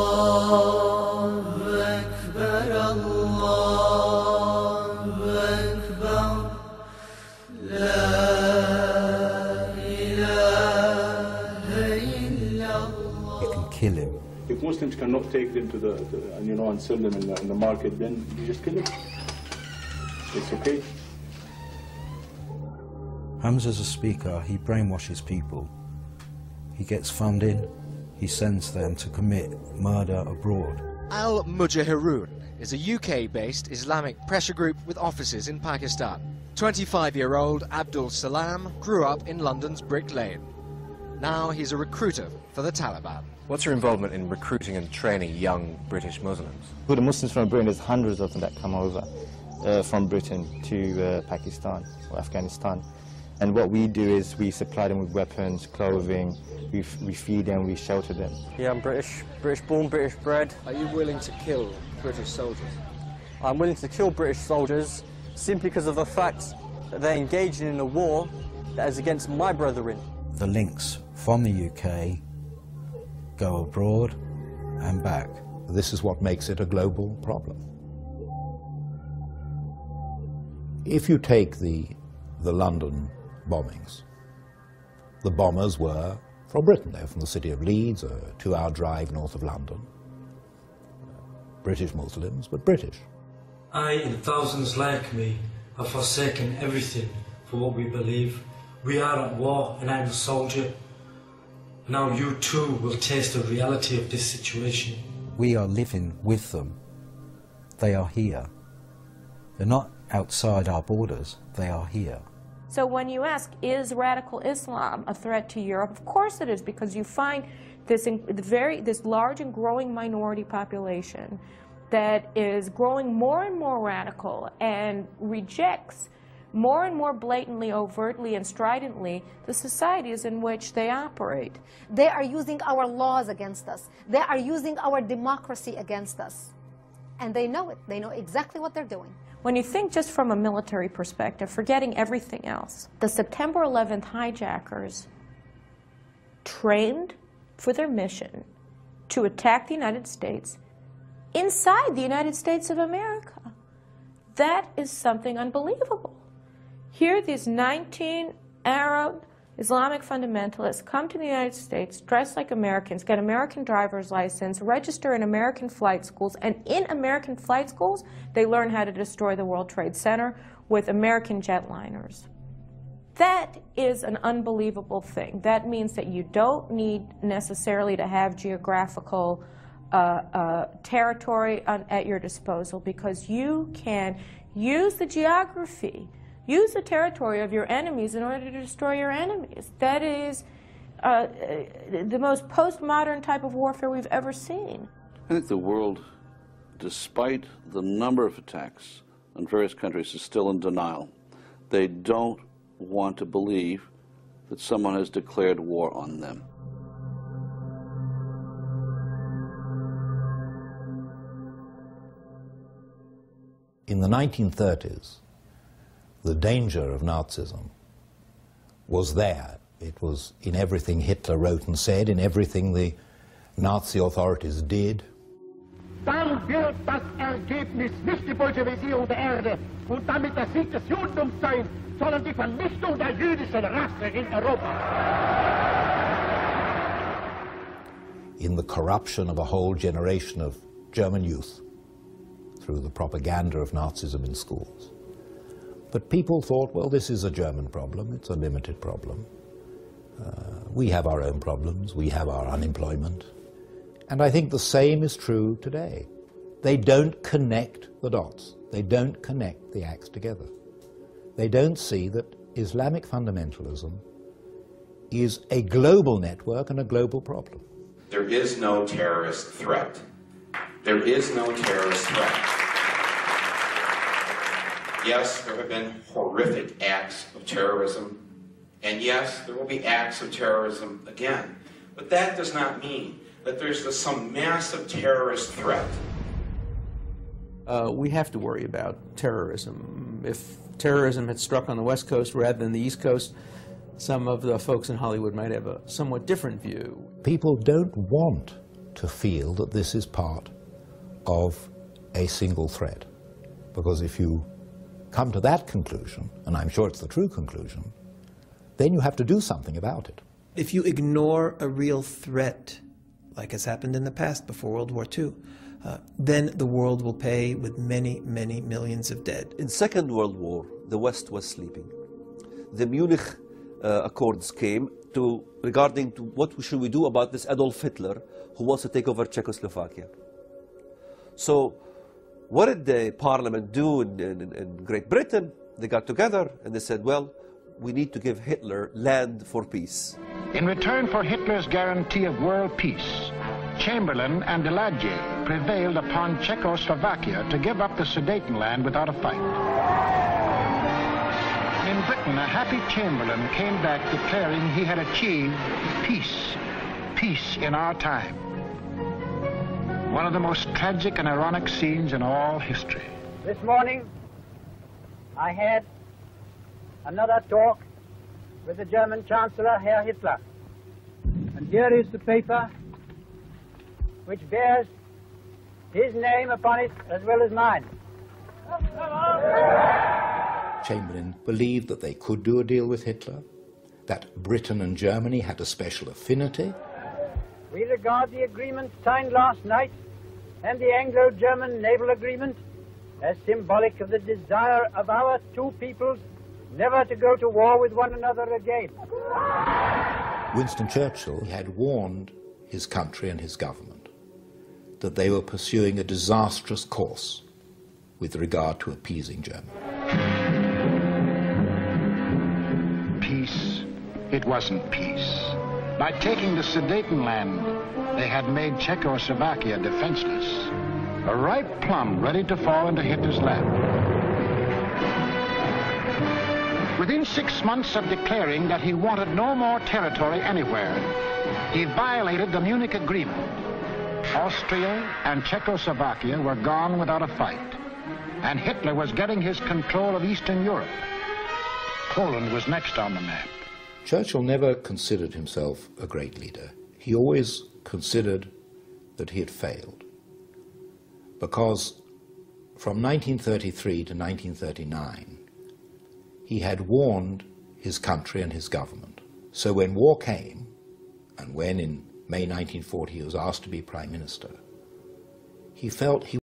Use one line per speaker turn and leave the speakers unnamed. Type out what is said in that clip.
Allahu Ekber, Allahu Ekber, La ilahe illallah.
You can kill him.
If Muslims cannot take them to and sell them in the market, then you just kill them. It's okay.
Hamza's a speaker, he brainwashes people. He gets funding, he sends them to commit murder abroad.
Al-Mujahirun is a UK-based Islamic pressure group with offices in Pakistan. 25-year-old Abdul Salam grew up in London's Brick Lane. Now he's a recruiter for the Taliban.
What's your involvement in recruiting and training young British Muslims?
For the Muslims from Britain, there's hundreds of them that come over from Britain to Pakistan or Afghanistan. And what we do is we supply them with weapons, clothing, we feed them, we shelter them.
Yeah, I'm British born, British bred.
Are you willing to kill British soldiers?
I'm willing to kill British soldiers simply because of the fact that they're engaging in a war that is against my brethren.
The links from the UK go abroad and back.
This is what makes it a global problem. If you take the London bombings, the bombers were from Britain. They were from the city of Leeds, a 2-hour drive north of London. British Muslims, but British.
I and thousands like me have forsaken everything for what we believe. We are at war and I'm a soldier. Now you too will taste the reality of this situation.
We are living with them. They are here. They're not outside our borders, they are here.
So when you ask, is radical Islam a threat to Europe? Of course it is, because you find this large and growing minority population that is growing more and more radical and rejects more and more blatantly, overtly, and stridently the societies in which they operate.
They are using our laws against us. They are using our democracy against us. And they know it. They know exactly what they're doing.
When you think just from a military perspective, forgetting everything else, the September 11th hijackers trained for their mission to attack the United States inside the United States of America. That is something unbelievable. Here these 19 Arab Islamic fundamentalists come to the United States, dress like Americans, get American driver's license, register in American flight schools, and in American flight schools, they learn how to destroy the World Trade Center with American jetliners. That is an unbelievable thing. That means that you don't need necessarily to have geographical territory at your disposal, because you can use the geography, use the territory of your enemies in order to destroy your enemies. That is the most postmodern type of warfare we've ever seen.
I think the world, despite the number of attacks on various countries, is still in denial. They don't want to believe that someone has declared war on them.
In the 1930s, the danger of Nazism was there. It was in everything Hitler wrote and said, in everything the Nazi authorities did.
Dann wird das Ergebnis nicht die Bolschewisierung der Erde und damit der Sieg des Judentums sein, sondern die Vernichtung der jüdischen Rasse in Europa.
In the corruption of a whole generation of German youth through the propaganda of Nazism in schools. But people thought, well, this is a German problem, it's a limited problem. We have our own problems, we have our unemployment. And I think the same is true today. They don't connect the dots. They don't connect the acts together. They don't see that Islamic fundamentalism is a global network and a global problem.
There is no terrorist threat. There is no terrorist threat. Yes, there have been horrific acts of terrorism, and yes, there will be acts of terrorism again. But that does not mean that there's some massive terrorist threat.
We have to worry about terrorism. If terrorism had struck on the West Coast rather than the East Coast, some of the folks in Hollywood might have a somewhat different view.
People don't want to feel that this is part of a single thread. Because if you come to that conclusion, and I'm sure it's the true conclusion, then you have to do something about it.
If you ignore a real threat, like has happened in the past before World War II, then the world will pay with many, many millions of dead.
In Second World War, the West was sleeping. The Munich Accords came regarding what should we do about this Adolf Hitler who wants to take over Czechoslovakia. So what did the parliament do in Great Britain? They got together and they said, well, we need to give Hitler land for peace.
In return for Hitler's guarantee of world peace, Chamberlain and Daladier prevailed upon Czechoslovakia to give up the Sudetenland without a fight. In Britain, a happy Chamberlain came back declaring he had achieved peace, peace in our time. One of the most tragic and ironic scenes in all history.
This morning, I had another talk with the German Chancellor, Herr Hitler. And here is the paper which bears his name upon it as well as mine.
Chamberlain believed that they could do a deal with Hitler, that Britain and Germany had a special affinity.
We regard the agreement signed last night and the Anglo-German naval agreement as symbolic of the desire of our two peoples never to go to war with one another again.
Winston Churchill had warned his country and his government that they were pursuing a disastrous course with regard to appeasing Germany.
Peace. It wasn't peace. By taking the Sudetenland, they had made Czechoslovakia defenseless, a ripe plum ready to fall into Hitler's lap. Within 6 months of declaring that he wanted no more territory anywhere, he violated the Munich Agreement. Austria and Czechoslovakia were gone without a fight, and Hitler was getting his control of Eastern Europe. Poland was next on the map.
Churchill never considered himself a great leader. He always considered that he had failed, because from 1933 to 1939, he had warned his country and his government. So when war came, and when in May 1940 he was asked to be Prime Minister, he felt he